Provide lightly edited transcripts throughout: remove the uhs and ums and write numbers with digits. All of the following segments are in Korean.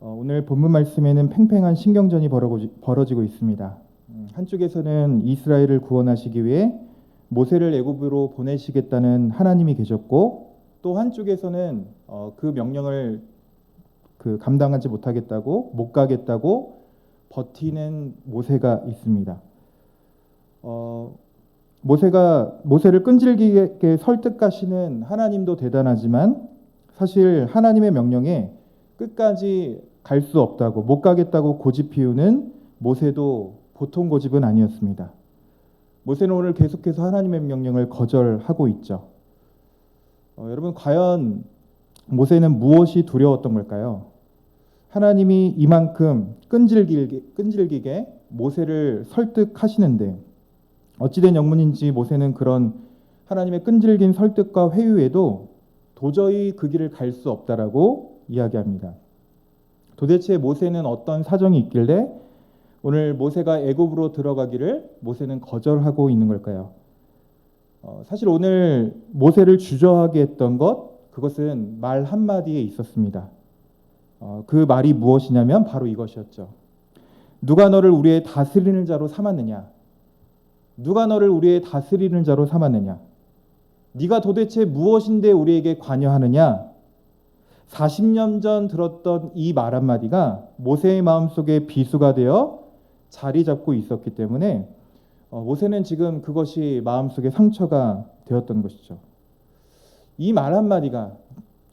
오늘 본문 말씀에는 팽팽한 신경전이 벌어지고 있습니다. 한쪽에서는 이스라엘을 구원하시기 위해 모세를 애굽으로 보내시겠다는 하나님이 계셨고, 또 한쪽에서는 그 명령을 감당하지 못하겠다고, 못 가겠다고 버티는 모세가 있습니다. 모세를 끈질기게 설득하시는 하나님도 대단하지만, 사실 하나님의 명령에 끝까지 갈 수 없다고, 못 가겠다고 고집 피우는 모세도 보통 고집은 아니었습니다. 모세는 오늘 계속해서 하나님의 명령을 거절하고 있죠. 여러분, 과연 모세는 무엇이 두려웠던 걸까요? 하나님이 이만큼 끈질기게 모세를 설득하시는데, 어찌된 영문인지 모세는 그런 하나님의 끈질긴 설득과 회유에도 도저히 그 길을 갈 수 없다라고 이야기합니다. 도대체 모세는 어떤 사정이 있길래 오늘 모세가 애굽으로 들어가기를 모세는 거절하고 있는 걸까요? 사실 오늘 모세를 주저하게 했던 그것은 말 한마디에 있었습니다. 그 말이 무엇이냐면 바로 이것이었죠. 누가 너를 우리의 다스리는 자로 삼았느냐? 누가 너를 우리의 다스리는 자로 삼았느냐? 네가 도대체 무엇인데 우리에게 관여하느냐? 40년 전 들었던 이 말 한마디가 모세의 마음속에 비수가 되어 자리 잡고 있었기 때문에 모세는 지금 그것이 마음속에 상처가 되었던 것이죠. 이 말 한마디가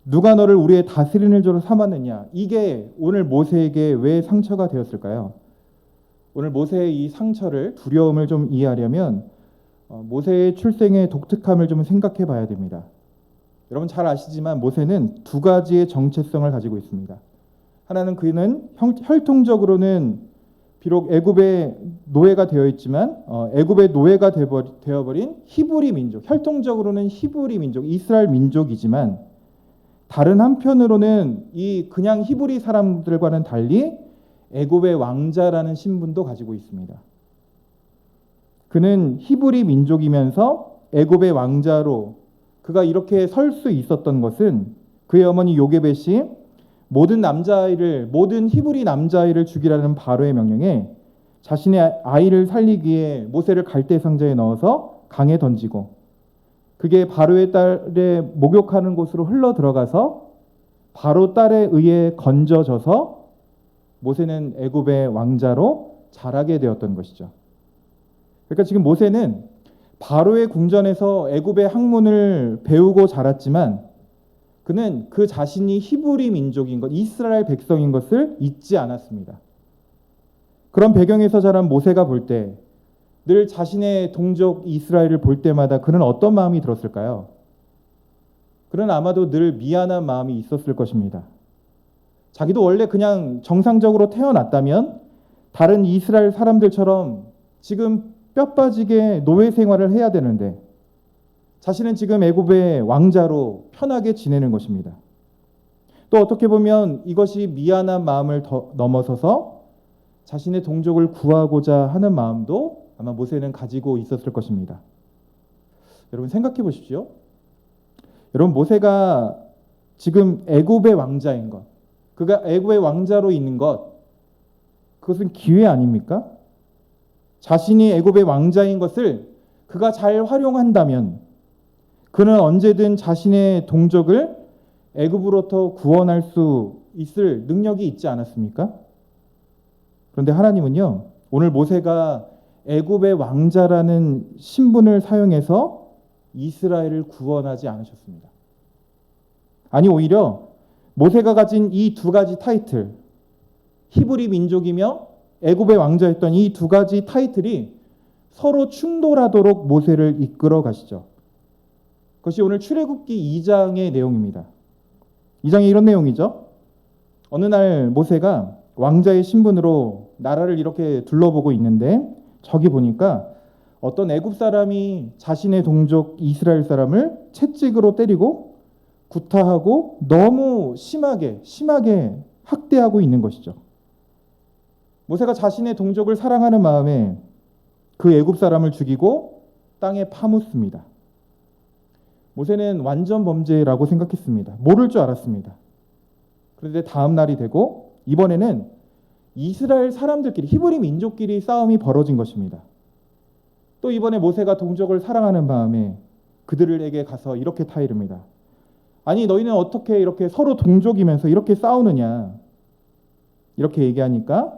누가 너를 우리의 다스리는 자로 삼았느냐, 이게 오늘 모세에게 왜 상처가 되었을까요? 오늘 모세의 이 상처를, 두려움을 좀 이해하려면 모세의 출생의 독특함을 좀 생각해 봐야 됩니다. 여러분 잘 아시지만 모세는 두 가지의 정체성을 가지고 있습니다. 하나는 그는 혈통적으로는 비록 애굽의 노예가 되어 있지만 애굽의 노예가 되어버린 히브리 민족, 혈통적으로는 히브리 민족, 이스라엘 민족이지만, 다른 한편으로는 이 그냥 히브리 사람들과는 달리 애굽의 왕자라는 신분도 가지고 있습니다. 그는 히브리 민족이면서 애굽의 왕자로 그가 이렇게 설 수 있었던 것은 그의 어머니 요게벳이 모든 히브리 남자아이를 죽이라는 바로의 명령에 자신의 아이를 살리기 위해 모세를 갈대 상자에 넣어서 강에 던지고, 그게 바로의 딸의 목욕하는 곳으로 흘러 들어가서 바로 딸에 의해 건져져서 모세는 애굽의 왕자로 자라게 되었던 것이죠. 그러니까 지금 모세는 바로의 궁전에서 애굽의 학문을 배우고 자랐지만, 그는 그 자신이 히브리 민족인 것, 이스라엘 백성인 것을 잊지 않았습니다. 그런 배경에서 자란 모세가 볼 때, 늘 자신의 동족 이스라엘을 볼 때마다 그는 어떤 마음이 들었을까요? 그는 아마도 늘 미안한 마음이 있었을 것입니다. 자기도 원래 그냥 정상적으로 태어났다면 다른 이스라엘 사람들처럼 지금 뼈 빠지게 노예 생활을 해야 되는데, 자신은 지금 애굽의 왕자로 편하게 지내는 것입니다. 또 어떻게 보면 이것이 미안한 마음을 넘어서서 자신의 동족을 구하고자 하는 마음도 아마 모세는 가지고 있었을 것입니다. 여러분 생각해 보십시오. 여러분, 모세가 지금 애굽의 왕자인 것, 그가 애굽의 왕자로 있는 것, 그것은 기회 아닙니까? 자신이 애굽의 왕자인 것을 그가 잘 활용한다면 그는 언제든 자신의 동족을 애굽으로부터 구원할 수 있을 능력이 있지 않았습니까? 그런데 하나님은요, 오늘 모세가 애굽의 왕자라는 신분을 사용해서 이스라엘을 구원하지 않으셨습니다. 아니, 오히려 모세가 가진 이 두 가지 타이틀, 히브리 민족이며 애굽의 왕자였던 이 두 가지 타이틀이 서로 충돌하도록 모세를 이끌어 가시죠. 그것이 오늘 출애굽기 2장의 내용입니다. 2장에 이런 내용이죠. 어느 날 모세가 왕자의 신분으로 나라를 이렇게 둘러보고 있는데, 저기 보니까 어떤 애굽 사람이 자신의 동족 이스라엘 사람을 채찍으로 때리고 구타하고 너무 심하게 학대하고 있는 것이죠. 모세가 자신의 동족을 사랑하는 마음에 그 애굽 사람을 죽이고 땅에 파묻습니다. 모세는 완전 범죄라고 생각했습니다. 모를 줄 알았습니다. 그런데 다음 날이 되고 이번에는 이스라엘 사람들끼리, 히브리 민족끼리 싸움이 벌어진 것입니다. 또 이번에 모세가 동족을 사랑하는 마음에 그들에게 가서 이렇게 타이릅니다. 아니 너희는 어떻게 이렇게 서로 동족이면서 이렇게 싸우느냐, 이렇게 얘기하니까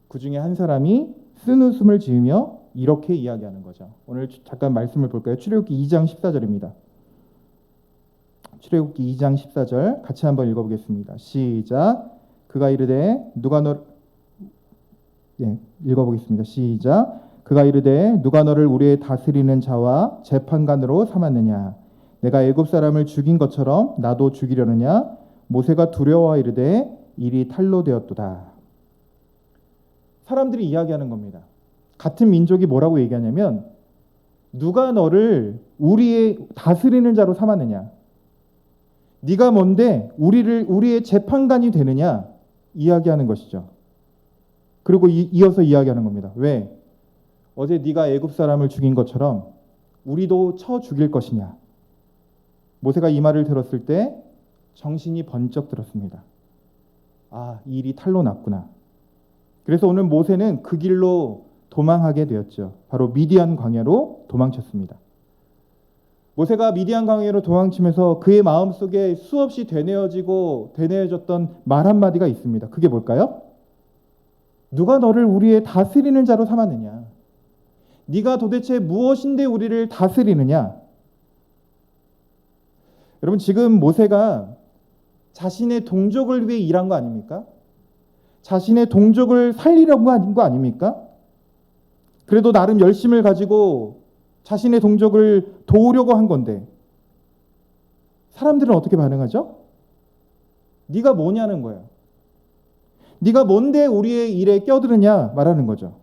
그 중에 한 사람이 쓴웃음을 지으며 이렇게 이야기하는 거죠. 오늘 잠깐 말씀을 볼까요? 출애굽기 2장 14절입니다. 출애굽기 2장 14절 같이 한번 읽어보겠습니다. 시작. 그가 이르되 읽어보겠습니다. 시작. 그가 이르되 누가 너를 우리의 다스리는 자와 재판관으로 삼았느냐? 내가 애굽 사람을 죽인 것처럼 나도 죽이려느냐? 모세가 두려워 이르되 일이 탈로 되었도다. 사람들이 이야기하는 겁니다. 같은 민족이 뭐라고 얘기하냐면 누가 너를 우리의 다스리는 자로 삼았느냐? 네가 뭔데 우리의 재판관이 되느냐? 이야기하는 것이죠. 그리고 이어서 이야기하는 겁니다. 왜? 어제 네가 애굽 사람을 죽인 것처럼 우리도 쳐 죽일 것이냐? 모세가 이 말을 들었을 때 정신이 번쩍 들었습니다. 아, 이 일이 탈로 났구나. 그래서 오늘 모세는 그 길로 도망하게 되었죠. 바로 미디안 광야로 도망쳤습니다. 모세가 미디안 광야로 도망치면서 그의 마음속에 수없이 되뇌어졌던 말 한마디가 있습니다. 그게 뭘까요? 누가 너를 우리의 다스리는 자로 삼았느냐? 네가 도대체 무엇인데 우리를 다스리느냐? 여러분, 지금 모세가 자신의 동족을 위해 일한 거 아닙니까? 자신의 동족을 살리려고 한 거 아닙니까? 그래도 나름 열심을 가지고 자신의 동족을 도우려고 한 건데 사람들은 어떻게 반응하죠? 네가 뭐냐는 거예요. 네가 뭔데 우리의 일에 껴드느냐 말하는 거죠.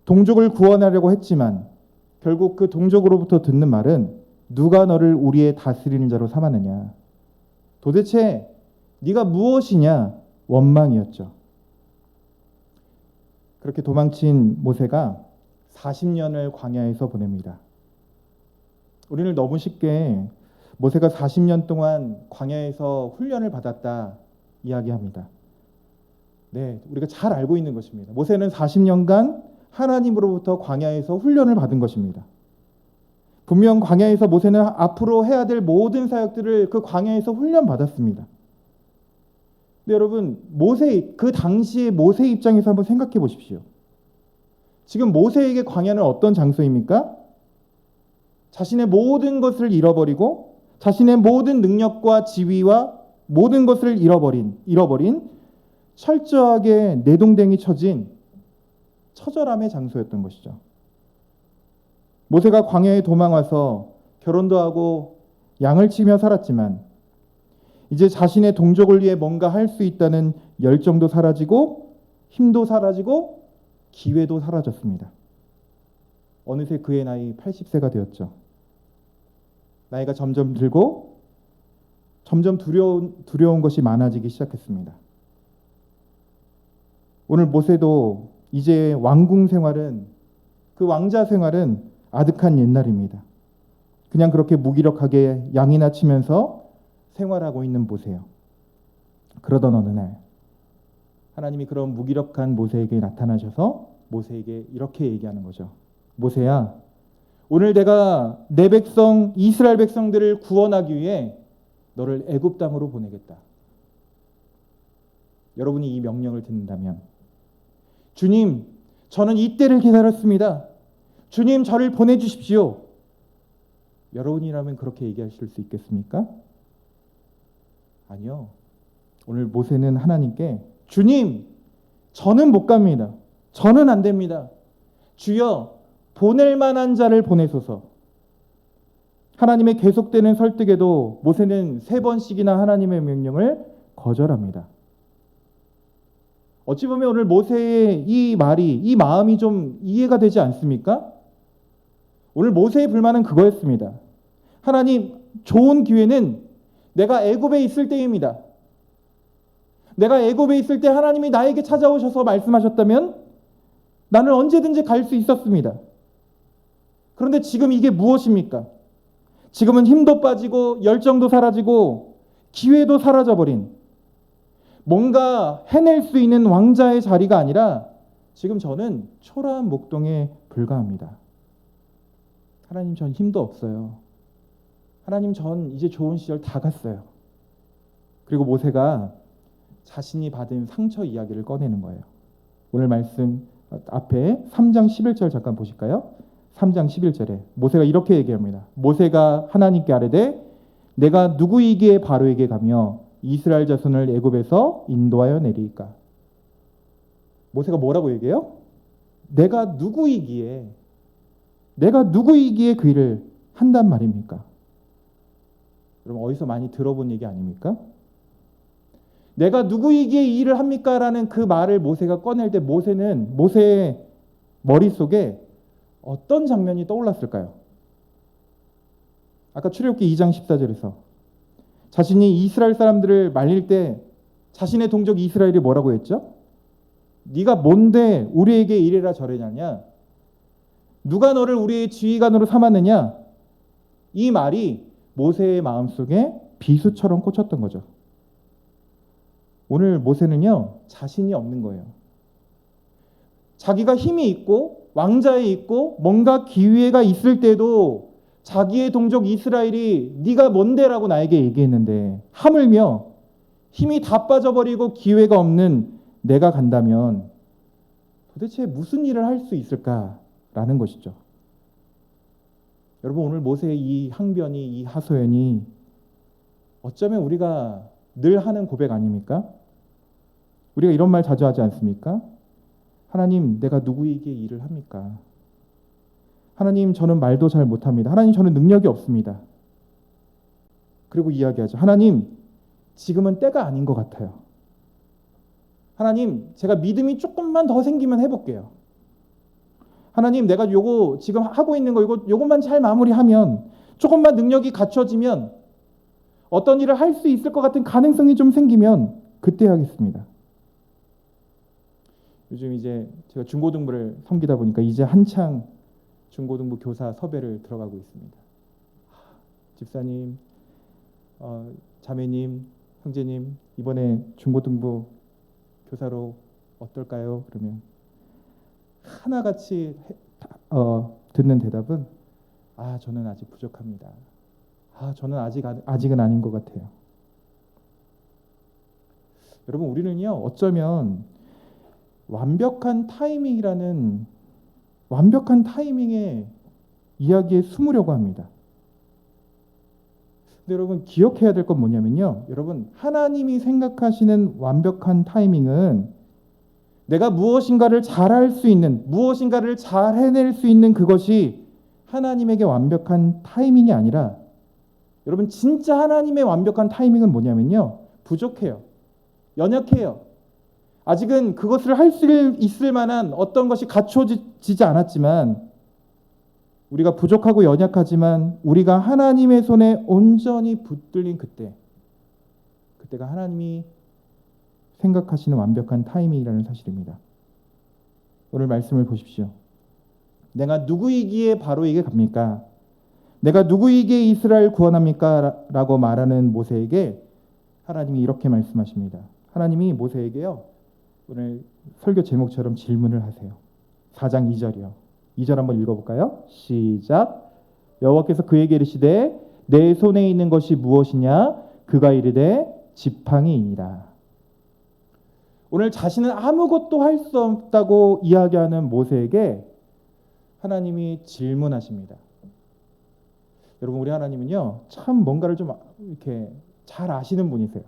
동족을 구원하려고 했지만 결국 그 동족으로부터 듣는 말은 누가 너를 우리의 다스리는 자로 삼았느냐. 도대체 네가 무엇이냐 원망이었죠. 그렇게 도망친 모세가 40년을 광야에서 보냅니다. 우리는 너무 쉽게 모세가 40년 동안 광야에서 훈련을 받았다 이야기합니다. 네, 우리가 잘 알고 있는 것입니다. 모세는 40년간 하나님으로부터 광야에서 훈련을 받은 것입니다. 분명 광야에서 모세는 앞으로 해야 될 모든 사역들을 그 광야에서 훈련받았습니다. 근데 여러분, 그 당시의 모세 입장에서 한번 생각해 보십시오. 지금 모세에게 광야는 어떤 장소입니까? 자신의 모든 것을 잃어버리고 자신의 모든 능력과 지위와 모든 것을 잃어버린 철저하게 내동댕이 쳐진 처절함의 장소였던 것이죠. 모세가 광야에 도망와서 결혼도 하고 양을 치며 살았지만 이제 자신의 동족을 위해 뭔가 할 수 있다는 열정도 사라지고 힘도 사라지고 기회도 사라졌습니다. 어느새 그의 나이 80세가 되었죠. 나이가 점점 들고 점점 두려운 것이 많아지기 시작했습니다. 오늘 모세도 이제 왕궁 생활은, 그 왕자 생활은 아득한 옛날입니다. 그냥 그렇게 무기력하게 양이나 치면서 생활하고 있는 모세요. 그러던 어느 날 하나님이 그런 무기력한 모세에게 나타나셔서 모세에게 이렇게 얘기하는 거죠. 모세야, 오늘 내가 내 백성 이스라엘 백성들을 구원하기 위해 너를 애굽 땅으로 보내겠다. 여러분이 이 명령을 듣는다면, 주님, 저는 이때를 기다렸습니다. 주님, 저를 보내주십시오. 여러분이라면 그렇게 얘기하실 수 있겠습니까? 아니요. 오늘 모세는 하나님께, 주님, 저는 못 갑니다. 저는 안 됩니다. 주여, 보낼 만한 자를 보내소서. 하나님의 계속되는 설득에도 모세는 3번씩이나 하나님의 명령을 거절합니다. 어찌 보면 오늘 모세의 이 마음이 좀 이해가 되지 않습니까? 오늘 모세의 불만은 그거였습니다. 하나님, 좋은 기회는 내가 애굽에 있을 때입니다. 내가 애굽에 있을 때 하나님이 나에게 찾아오셔서 말씀하셨다면 나는 언제든지 갈 수 있었습니다. 그런데 지금 이게 무엇입니까? 지금은 힘도 빠지고 열정도 사라지고 기회도 사라져버린, 뭔가 해낼 수 있는 왕자의 자리가 아니라 지금 저는 초라한 목동에 불과합니다. 하나님, 전 힘도 없어요. 하나님, 전 이제 좋은 시절 다 갔어요. 그리고 모세가 자신이 받은 상처 이야기를 꺼내는 거예요. 오늘 말씀 앞에 3장 11절 잠깐 보실까요? 3장 11절에 모세가 이렇게 얘기합니다. 모세가 하나님께 아뢰되 내가 누구이기에 바로에게 가며 이스라엘 자손을 애굽에서 인도하여 내리이까. 모세가 뭐라고 얘기해요? 내가 누구이기에 그 일을 한단 말입니까? 여러분, 어디서 많이 들어본 얘기 아닙니까? 내가 누구이기에 이 일을 합니까? 라는 그 말을 모세가 꺼낼 때 모세의 머릿속에 어떤 장면이 떠올랐을까요? 아까 출애굽기 2장 14절에서 자신이 이스라엘 사람들을 말릴 때 자신의 동족 이스라엘이 뭐라고 했죠? 네가 뭔데 우리에게 이래라 저래냐냐? 누가 너를 우리의 지휘관으로 삼았느냐? 이 말이 모세의 마음속에 비수처럼 꽂혔던 거죠. 오늘 모세는요, 자신이 없는 거예요. 자기가 힘이 있고 왕자에 있고 뭔가 기회가 있을 때도 자기의 동족 이스라엘이 네가 뭔데라고 나에게 얘기했는데, 하물며 힘이 다 빠져버리고 기회가 없는 내가 간다면 도대체 무슨 일을 할 수 있을까라는 것이죠. 여러분, 오늘 모세의 이 항변이, 이 하소연이 어쩌면 우리가 늘 하는 고백 아닙니까? 우리가 이런 말 자주 하지 않습니까? 하나님, 내가 누구에게 일을 합니까? 하나님, 저는 말도 잘 못합니다. 하나님, 저는 능력이 없습니다. 그리고 이야기하죠. 하나님, 지금은 때가 아닌 것 같아요. 하나님, 제가 믿음이 조금만 더 생기면 해볼게요. 하나님, 내가 요거 지금 하고 있는 거 요것만 잘 마무리하면, 조금만 능력이 갖춰지면, 어떤 일을 할 수 있을 것 같은 가능성이 좀 생기면 그때 하겠습니다. 요즘 이제 제가 중고등부를 섬기다 보니까 이제 한창 중고등부 교사 섭외를 들어가고 있습니다. 집사님, 자매님, 형제님, 이번에 중고등부 교사로 어떨까요? 그러면 하나같이 듣는 대답은 저는 아직 부족합니다. 저는 아직은 아닌 것 같아요. 여러분, 우리는요, 어쩌면 완벽한 타이밍의 이야기에 숨으려고 합니다. 근데 여러분, 기억해야 될 건 뭐냐면요, 여러분, 하나님이 생각하시는 완벽한 타이밍은 내가 무엇인가를 잘할 수 있는, 무엇인가를 잘 해낼 수 있는 그것이 하나님에게 완벽한 타이밍이 아니라, 여러분, 진짜 하나님의 완벽한 타이밍은 뭐냐면요, 부족해요. 연약해요. 아직은 그것을 할 수 있을 만한 어떤 것이 갖춰지지 않았지만, 우리가 부족하고 연약하지만 우리가 하나님의 손에 온전히 붙들린 그때가 하나님이 생각하시는 완벽한 타이밍이라는 사실입니다. 오늘 말씀을 보십시오. 내가 누구이기에 바로에게 갑니까? 내가 누구이기에 이스라엘 구원합니까? 라고 말하는 모세에게 하나님이 이렇게 말씀하십니다. 하나님이 모세에게요, 오늘 설교 제목처럼 질문을 하세요. 4장 2절이요. 2절 한번 읽어볼까요? 시작. 여호와께서 그에게 이르시되 내 손에 있는 것이 무엇이냐? 그가 이르되 지팡이이니라. 오늘 자신은 아무것도 할 수 없다고 이야기하는 모세에게 하나님이 질문하십니다. 여러분, 우리 하나님은요, 참 뭔가를 좀 이렇게 잘 아시는 분이세요.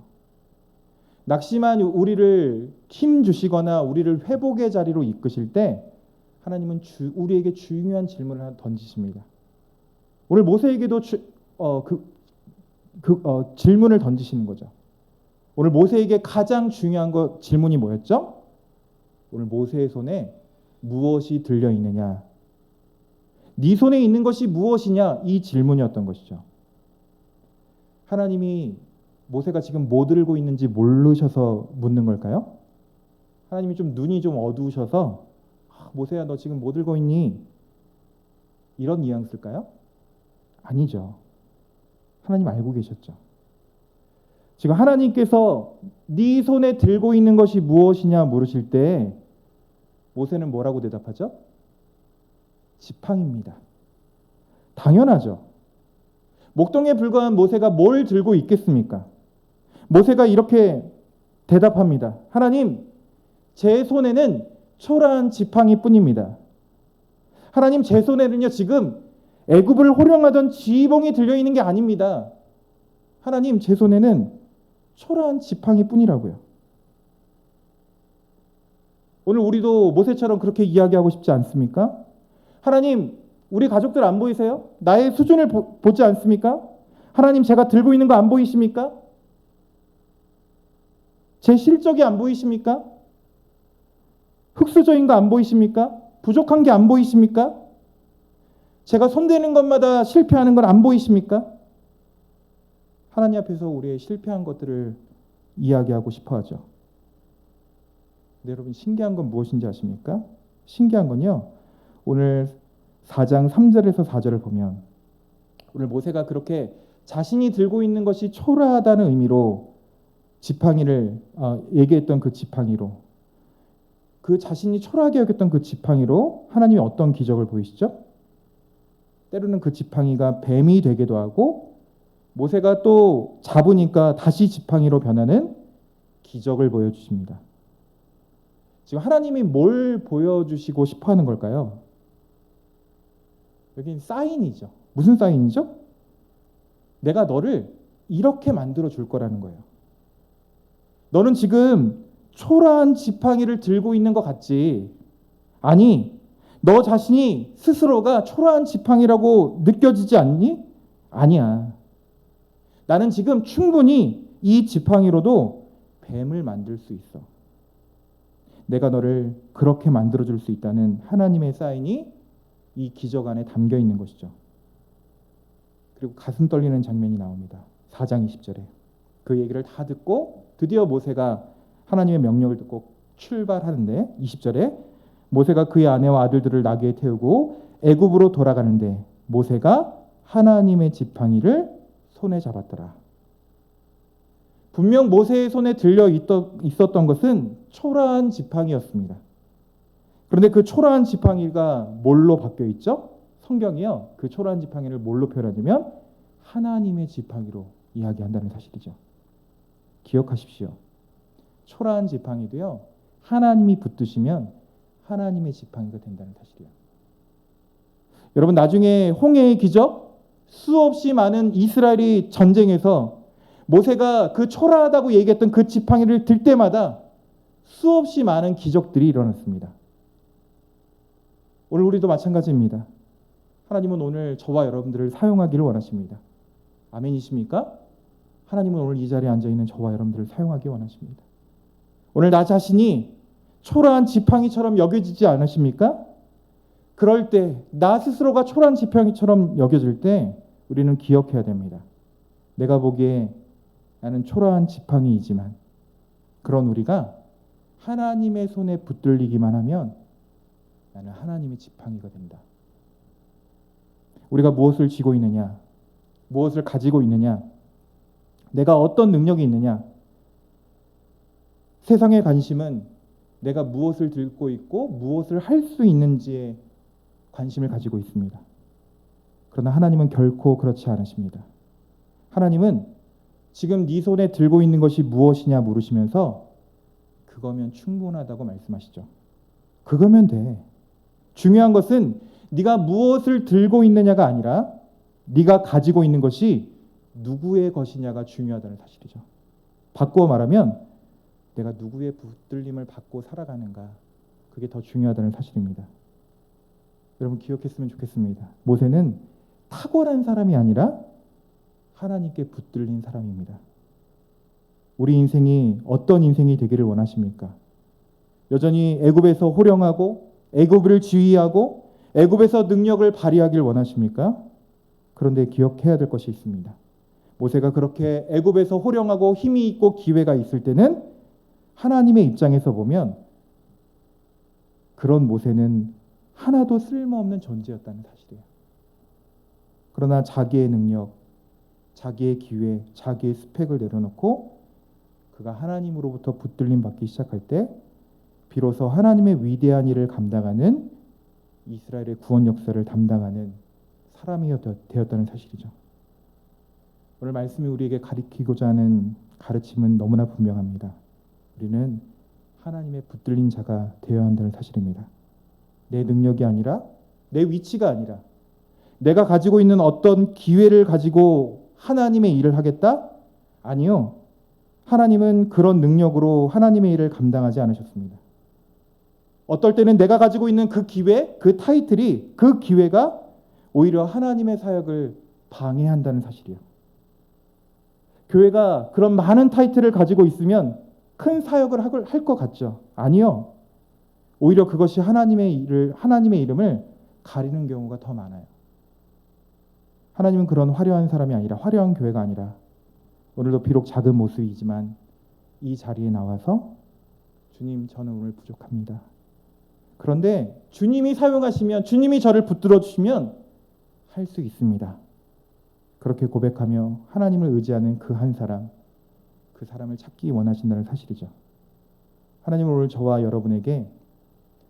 낙심한 우리를 힘 주시거나 우리를 회복의 자리로 이끄실 때 하나님은 우리에게 중요한 질문을 하나 던지십니다. 오늘 모세에게도 질문을 던지시는 거죠. 오늘 모세에게 가장 중요한 질문이 뭐였죠? 오늘 모세의 손에 무엇이 들려 있느냐? 네 손에 있는 것이 무엇이냐? 이 질문이었던 것이죠. 하나님이 모세가 지금 뭐 들고 있는지 모르셔서 묻는 걸까요? 하나님이 눈이 좀 어두우셔서 모세야, 너 지금 뭐 들고 있니? 이런 뉘앙스일까요? 아니죠. 하나님 알고 계셨죠. 지금 하나님께서 네 손에 들고 있는 것이 무엇이냐 물으실 때 모세는 뭐라고 대답하죠? 지팡이입니다. 당연하죠. 목동에 불과한 모세가 뭘 들고 있겠습니까? 모세가 이렇게 대답합니다. 하나님, 제 손에는 초라한 지팡이뿐입니다. 하나님, 제 손에는요 지금 애굽을 호령하던 지휘봉이 들려있는 게 아닙니다. 하나님, 제 손에는 초라한 지팡이뿐이라고요. 오늘 우리도 모세처럼 그렇게 이야기하고 싶지 않습니까? 하나님, 우리 가족들 안 보이세요? 나의 수준을 보지 않습니까? 하나님, 제가 들고 있는 거 안 보이십니까? 제 실적이 안 보이십니까? 흙수저인 거 안 보이십니까? 부족한 게 안 보이십니까? 제가 손대는 것마다 실패하는 건 안 보이십니까? 하나님 앞에서 우리의 실패한 것들을 이야기하고 싶어 하죠. 근데 여러분, 신기한 건 무엇인지 아십니까? 신기한 건요, 오늘 4장 3절에서 4절을 보면 오늘 모세가 그렇게 자신이 들고 있는 것이 초라하다는 의미로 지팡이를 얘기했던 그 지팡이로, 그 자신이 초라하게 여겼던 그 지팡이로 하나님이 어떤 기적을 보이시죠? 때로는 그 지팡이가 뱀이 되기도 하고, 모세가 또 잡으니까 다시 지팡이로 변하는 기적을 보여주십니다. 지금 하나님이 뭘 보여주시고 싶어 하는 걸까요? 여기 사인이죠. 무슨 사인이죠? 내가 너를 이렇게 만들어 줄 거라는 거예요. 너는 지금 초라한 지팡이를 들고 있는 것 같지? 아니, 너 자신이 스스로가 초라한 지팡이라고 느껴지지 않니? 아니야. 나는 지금 충분히 이 지팡이로도 뱀을 만들 수 있어. 내가 너를 그렇게 만들어줄 수 있다는 하나님의 사인이 이 기적 안에 담겨 있는 것이죠. 그리고 가슴 떨리는 장면이 나옵니다. 4장 20절에. 그 얘기를 다 듣고 드디어 모세가 하나님의 명령을 듣고 출발하는데, 20절에 모세가 그의 아내와 아들들을 나귀에 태우고 애굽으로 돌아가는데 모세가 하나님의 지팡이를 손에 잡았더라. 분명 모세의 손에 들려 있었던 것은 초라한 지팡이였습니다. 그런데 그 초라한 지팡이가 뭘로 바뀌어 있죠? 성경이요, 그 초라한 지팡이를 뭘로 표현하냐면 하나님의 지팡이로 이야기한다는 사실이죠. 기억하십시오. 초라한 지팡이도요, 하나님이 붙드시면 하나님의 지팡이가 된다는 사실이에요. 여러분, 나중에 홍해의 기적, 수없이 많은 이스라엘이 전쟁에서 모세가 그 초라하다고 얘기했던 그 지팡이를 들 때마다 수없이 많은 기적들이 일어났습니다. 오늘 우리도 마찬가지입니다. 하나님은 오늘 저와 여러분들을 사용하기를 원하십니다. 아멘이십니까? 하나님은 오늘 이 자리에 앉아있는 저와 여러분들을 사용하기 원하십니다. 오늘 나 자신이 초라한 지팡이처럼 여겨지지 않으십니까? 그럴 때, 나 스스로가 초라한 지팡이처럼 여겨질 때 우리는 기억해야 됩니다. 내가 보기에 나는 초라한 지팡이이지만 그런 우리가 하나님의 손에 붙들리기만 하면 나는 하나님의 지팡이가 된다. 우리가 무엇을 쥐고 있느냐, 무엇을 가지고 있느냐, 내가 어떤 능력이 있느냐, 세상의 관심은 내가 무엇을 들고 있고 무엇을 할 수 있는지에 관심을 가지고 있습니다. 그러나 하나님은 결코 그렇지 않으십니다. 하나님은 지금 네 손에 들고 있는 것이 무엇이냐 물으시면서 그거면 충분하다고 말씀하시죠. 그거면 돼. 중요한 것은 네가 무엇을 들고 있느냐가 아니라 네가 가지고 있는 것이 누구의 것이냐가 중요하다는 사실이죠. 바꾸어 말하면 내가 누구의 붙들림을 받고 살아가는가, 그게 더 중요하다는 사실입니다. 여러분, 기억했으면 좋겠습니다. 모세는 탁월한 사람이 아니라 하나님께 붙들린 사람입니다. 우리 인생이 어떤 인생이 되기를 원하십니까? 여전히 애굽에서 호령하고 애굽을 지휘하고 애굽에서 능력을 발휘하길 원하십니까? 그런데 기억해야 될 것이 있습니다. 모세가 그렇게 애굽에서 호령하고 힘이 있고 기회가 있을 때는 하나님의 입장에서 보면 그런 모세는 하나도 쓸모없는 존재였다는 사실이에요. 그러나 자기의 능력, 자기의 기회, 자기의 스펙을 내려놓고 그가 하나님으로부터 붙들림 받기 시작할 때 비로소 하나님의 위대한 일을 감당하는 이스라엘의 구원 역사를 담당하는 사람이 되었다는 사실이죠. 오늘 말씀이 우리에게 가리키고자 하는 가르침은 너무나 분명합니다. 우리는 하나님의 붙들린 자가 되어야 한다는 사실입니다. 내 능력이 아니라, 내 위치가 아니라, 내가 가지고 있는 어떤 기회를 가지고 하나님의 일을 하겠다? 아니요. 하나님은 그런 능력으로 하나님의 일을 감당하지 않으셨습니다. 어떨 때는 내가 가지고 있는 그 기회, 그 타이틀이, 그 기회가 오히려 하나님의 사역을 방해한다는 사실이에요. 교회가 그런 많은 타이틀을 가지고 있으면 큰 사역을 할 것 같죠? 아니요. 오히려 그것이 하나님의 이름을 가리는 경우가 더 많아요. 하나님은 그런 화려한 사람이 아니라, 화려한 교회가 아니라, 오늘도 비록 작은 모습이지만 이 자리에 나와서 주님, 저는 오늘 부족합니다. 그런데 주님이 사용하시면, 주님이 저를 붙들어 주시면 할 수 있습니다. 그렇게 고백하며 하나님을 의지하는 그 한 사람, 그 사람을 찾기 원하신다는 사실이죠. 하나님은 오늘 저와 여러분에게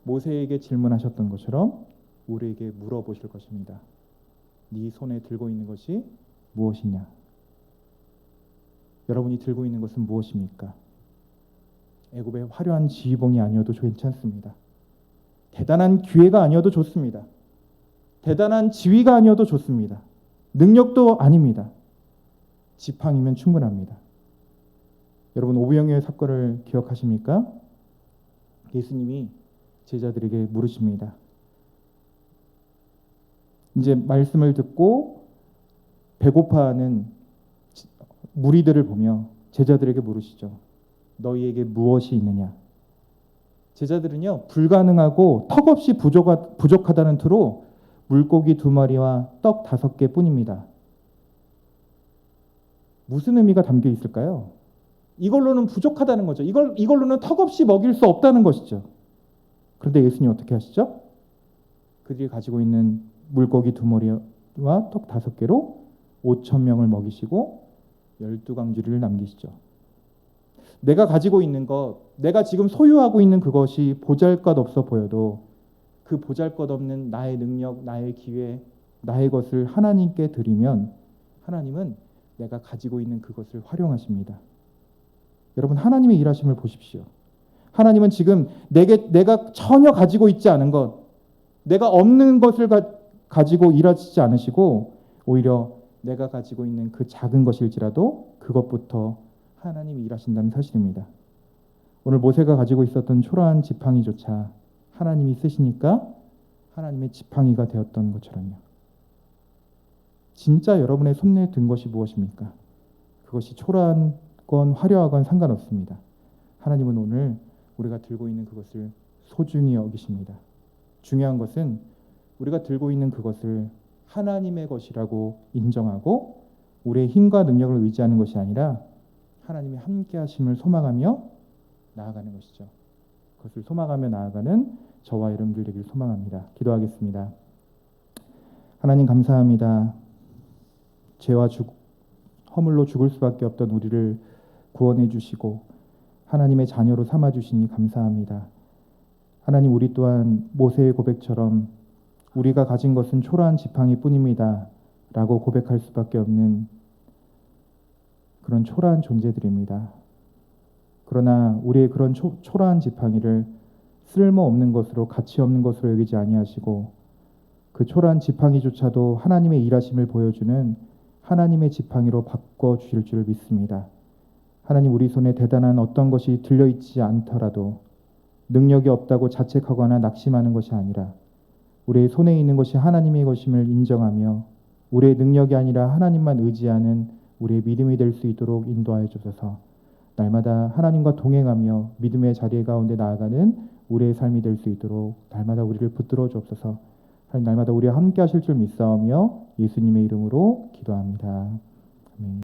모세에게 질문하셨던 것처럼 우리에게 물어보실 것입니다. 네 손에 들고 있는 것이 무엇이냐? 여러분이 들고 있는 것은 무엇입니까? 애굽의 화려한 지휘봉이 아니어도 괜찮습니다. 대단한 기회가 아니어도 좋습니다. 대단한 지위가 아니어도 좋습니다. 능력도 아닙니다. 지팡이면 충분합니다. 여러분, 오병이어의 사건을 기억하십니까? 예수님이 제자들에게 물으십니다. 이제 말씀을 듣고 배고파하는 무리들을 보며 제자들에게 물으시죠. 너희에게 무엇이 있느냐? 제자들은요, 불가능하고 턱없이 부족하다는 투로 물고기 2마리와 떡 5개 뿐입니다. 무슨 의미가 담겨 있을까요? 이걸로는 부족하다는 거죠. 이걸로는 턱없이 먹일 수 없다는 것이죠. 그런데 예수님이 어떻게 하시죠? 그들이 가지고 있는 물고기 2마리와 떡 5개로 5,000명을 먹이시고 12광주리를 남기시죠. 내가 가지고 있는 것, 내가 지금 소유하고 있는 그것이 보잘것없어 보여도 그 보잘것없는 나의 능력, 나의 기회, 나의 것을 하나님께 드리면 하나님은 내가 가지고 있는 그것을 활용하십니다. 여러분, 하나님의 일하심을 보십시오. 하나님은 지금 내가 전혀 가지고 있지 않은 것, 내가 없는 것을 가지고 일하시지 않으시고 오히려 내가 가지고 있는 그 작은 것일지라도 그것부터 하나님이 일하신다는 사실입니다. 오늘 모세가 가지고 있었던 초라한 지팡이조차 하나님이 쓰시니까 하나님의 지팡이가 되었던 것처럼요. 진짜 여러분의 손에 든 것이 무엇입니까? 그것이 초라한 건 화려하건 상관없습니다. 하나님은 오늘 우리가 들고 있는 그것을 소중히 여기십니다. 중요한 것은 우리가 들고 있는 그것을 하나님의 것이라고 인정하고 우리의 힘과 능력을 의지하는 것이 아니라 하나님의 함께 하심을 소망하며 나아가는 것이죠. 그것을 소망하며 나아가는 저와 여러분들 되기를 소망합니다. 기도하겠습니다. 하나님, 감사합니다. 죄와 허물로 죽을 수밖에 없던 우리를 구원해 주시고 하나님의 자녀로 삼아 주시니 감사합니다. 하나님, 우리 또한 모세의 고백처럼 우리가 가진 것은 초라한 지팡이뿐입니다 라고 고백할 수밖에 없는 그런 초라한 존재들입니다. 그러나 우리의 그런 초라한 지팡이를 쓸모없는 것으로, 가치 없는 것으로 여기지 아니하시고 그 초라한 지팡이조차도 하나님의 일하심을 보여주는 하나님의 지팡이로 바꿔주실 줄 믿습니다. 하나님, 우리 손에 대단한 어떤 것이 들려있지 않더라도 능력이 없다고 자책하거나 낙심하는 것이 아니라 우리의 손에 있는 것이 하나님의 것임을 인정하며 우리의 능력이 아니라 하나님만 의지하는 우리의 믿음이 될 수 있도록 인도하여 주셔서 날마다 하나님과 동행하며 믿음의 자리 가운데 나아가는 우리의 삶이 될 수 있도록 날마다 우리를 붙들어 주옵소서. 하나님, 날마다 우리와 함께 하실 줄 믿사오며 예수님의 이름으로 기도합니다. 아멘.